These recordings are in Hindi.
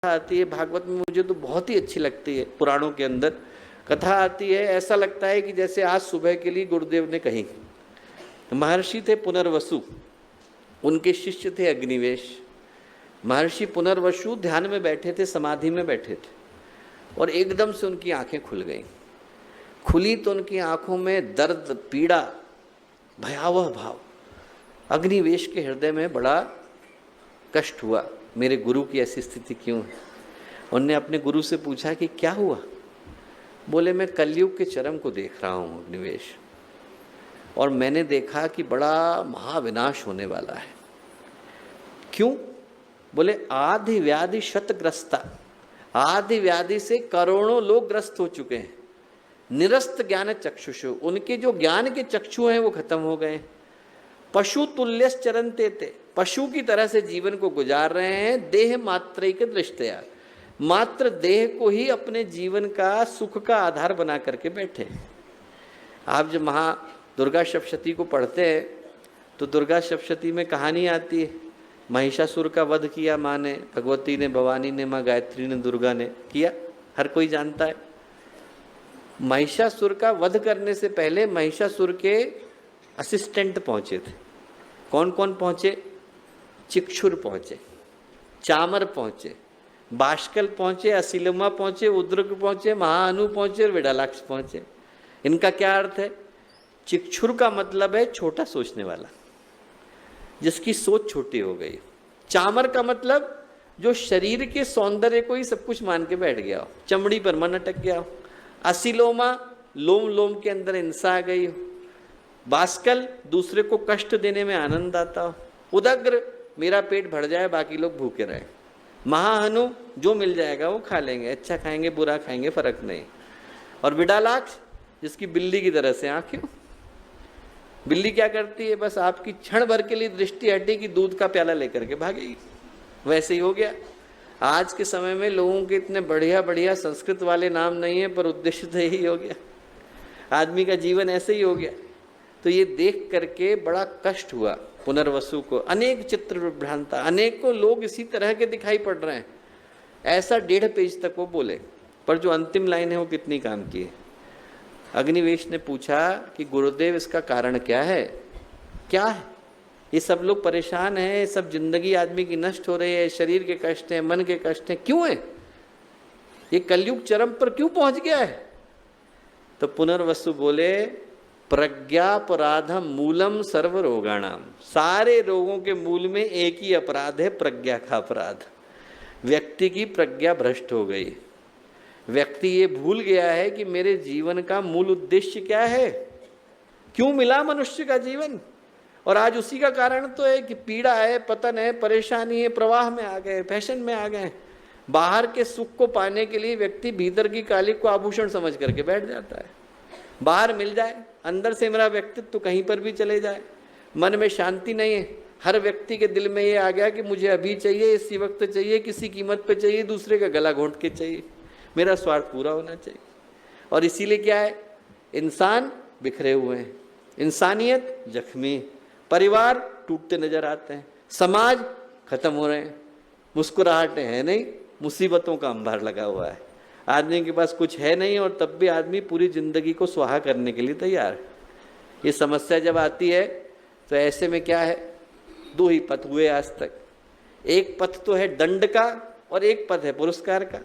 आती है भागवत में, मुझे तो बहुत ही अच्छी लगती है। पुराणों के अंदर कथा आती है, ऐसा लगता है कि जैसे आज सुबह के लिए गुरुदेव ने कही। महर्षि थे पुनर्वसु, उनके शिष्य थे अग्निवेश। महर्षि पुनर्वसु ध्यान में बैठे थे, समाधि में बैठे थे, और एकदम से उनकी आंखें खुल गईं। खुली तो उनकी आंखों में दर्द, पीड़ा, भयावह भाव। अग्निवेश के हृदय में बड़ा कष्ट हुआ, मेरे गुरु की ऐसी स्थिति क्यों है। उनने अपने गुरु से पूछा कि क्या हुआ। बोले, मैं कलयुग के चरम को देख रहा हूँ अग्निवेश, और मैंने देखा कि बड़ा महाविनाश होने वाला है। क्यों? बोले, आदि व्याधि शतग्रस्ता, आदि व्याधि से करोड़ों लोग ग्रस्त हो चुके हैं। निरस्त ज्ञान चक्षुषु, उनके जो ज्ञान के चक्षु हैं वो खत्म हो गए। पशु तुल्यस चरन्ते थे, पशु की तरह से जीवन को गुजार रहे हैं। देह मात्रैक दृष्टया, मात्र देह को ही अपने जीवन का सुख का आधार बना करके बैठे। आप जब महा दुर्गा सप्तशती को पढ़ते हैं तो दुर्गा सप्तशती में कहानी आती है, महिषासुर का वध किया माँ ने, भगवती ने, भवानी ने, माँ गायत्री ने, दुर्गा ने किया, हर कोई जानता है। महिषासुर का वध करने से पहले महिषासुर के असिस्टेंट पहुंचे थे। कौन कौन पहुंचे? चिक्षुर पहुंचे, चामर पहुंचे, बाष्कल पहुंचे, असिलमा पहुंचे, उद्रक पहुंचे, महाअनु पहुंचे और विडालाक्ष पहुंचे। इनका क्या अर्थ है? चिक्षुर का मतलब है छोटा सोचने वाला, जिसकी सोच छोटी हो गई। चामर का मतलब जो शरीर के सौंदर्य को ही सब कुछ मान के बैठ गया हो, चमड़ी पर मन अटक गया हो। असिलोमा, लोम लोम के अंदर हिंसा आ गई हो। बाष्कल, दूसरे को कष्ट देने में आनंद आता हो। उदग्र, मेरा पेट भर जाए बाकी लोग भूखे रहे। महाअनु, जो मिल जाएगा वो खा लेंगे, अच्छा खाएंगे बुरा खाएंगे फर्क नहीं। और विडालाक्ष, जिसकी बिल्ली की तरह से आंखें। बिल्ली क्या करती है? बस आपकी क्षण भर के लिए दृष्टि हटी कि दूध का प्याला लेकर के भागेगी। वैसे ही हो गया। आज के समय में लोगों के इतने बढ़िया बढ़िया संस्कृत वाले नाम नहीं है, पर उद्देश्य तो यही हो गया। आदमी का जीवन ऐसे ही हो गया। तो ये देख करके बड़ा कष्ट हुआ पुनर्वसु को। अनेक चित्र विभ्रांता, अनेकों लोग इसी तरह के दिखाई पड़ रहे हैं। ऐसा 1.5 पेज तक वो बोले, पर जो अंतिम लाइन है वो कितनी काम की है। अग्निवेश ने पूछा कि गुरुदेव, इसका कारण क्या है? क्या है? ये सब लोग परेशान हैं, सब जिंदगी आदमी की नष्ट हो रही है, शरीर के कष्ट हैं, मन के कष्ट हैं, क्यों है? ये कलयुग चरम पर क्यों पहुंच गया है? तो पुनर्वसु बोले, प्रज्ञापराधम मूलम सर्व रोगाणाम। सारे रोगों के मूल में एक ही अपराध है, प्रज्ञा का अपराध। व्यक्ति की प्रज्ञा भ्रष्ट हो गई। व्यक्ति ये भूल गया है कि मेरे जीवन का मूल उद्देश्य क्या है, क्यों मिला मनुष्य का जीवन। और आज उसी का कारण तो है कि पीड़ा है, पतन है, परेशानी है, प्रवाह में आ गए, फैशन में आ गए। बाहर के सुख को पाने के लिए व्यक्ति भीतर की कालिक को आभूषण समझ करके बैठ जाता है। बाहर मिल जाए, अंदर से मेरा व्यक्तित्व कहीं पर भी चले जाए। मन में शांति नहीं है। हर व्यक्ति के दिल में ये आ गया कि मुझे अभी चाहिए, इसी वक्त चाहिए, किसी कीमत पे चाहिए, दूसरे का गला घोंट के चाहिए, मेरा स्वार्थ पूरा होना चाहिए। और इसीलिए क्या है, इंसान बिखरे हुए हैं, इंसानियत जख्मी, परिवार टूटते नजर आते हैं, समाज खत्म हो रहे हैं, मुस्कुराहटें हैं नहीं, मुसीबतों का अंबार लगा हुआ है। आदमी के पास कुछ है नहीं और तब भी आदमी पूरी जिंदगी को सुहा करने के लिए तैयार है। ये समस्या जब आती है तो ऐसे में क्या है, 2 ही पथ हुए आज तक। एक पथ तो है दंड का और एक पथ है पुरस्कार का।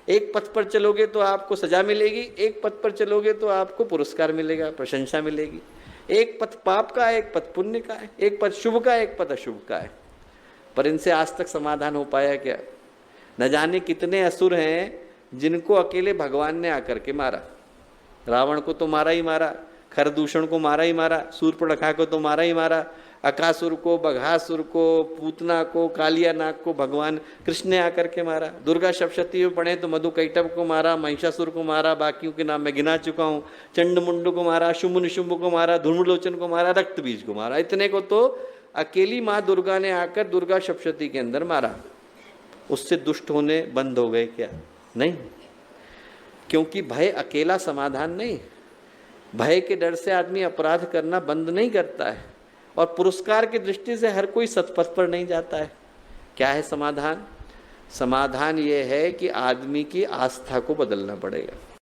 एक पथ पर चलोगे तो आपको सजा मिलेगी, एक पथ पर चलोगे तो आपको पुरस्कार मिलेगा, प्रशंसा मिलेगी। एक पथ पाप का है, एक पथ पुण्य का है, एक पथ शुभ का है, एक पथ अशुभ का है। पर इनसे आज तक समाधान हो पाया क्या? न जाने कितने असुर हैं जिनको अकेले भगवान ने आकर के मारा। रावण को तो मारा ही मारा, खरदूषण को मारा ही मारा, सूर्पणखा को तो मारा ही मारा, अकासुर को, बघासुर को, पूतना को, कालिया नाग को भगवान कृष्ण ने आकर के मारा। दुर्गा सप्तशती में पढ़े तो मधुकैटभ को मारा, महिषासुर को मारा, बाकियों के नाम मैं गिना चुका हूँ। चंडमुंड को मारा, शुंभ निशुंभ को मारा, धूम्रलोचन को मारा, रक्तबीज को मारा। इतने को तो अकेली माँ दुर्गा ने आकर दुर्गा सप्तशती के अंदर मारा। उससे दुष्ट होने बंद हो गए क्या? नहीं, क्योंकि भय अकेला समाधान नहीं। भय के डर से आदमी अपराध करना बंद नहीं करता है, और पुरस्कार की दृष्टि से हर कोई सत्पथ पर नहीं जाता है। क्या है समाधान? समाधान ये है कि आदमी की आस्था को बदलना पड़ेगा।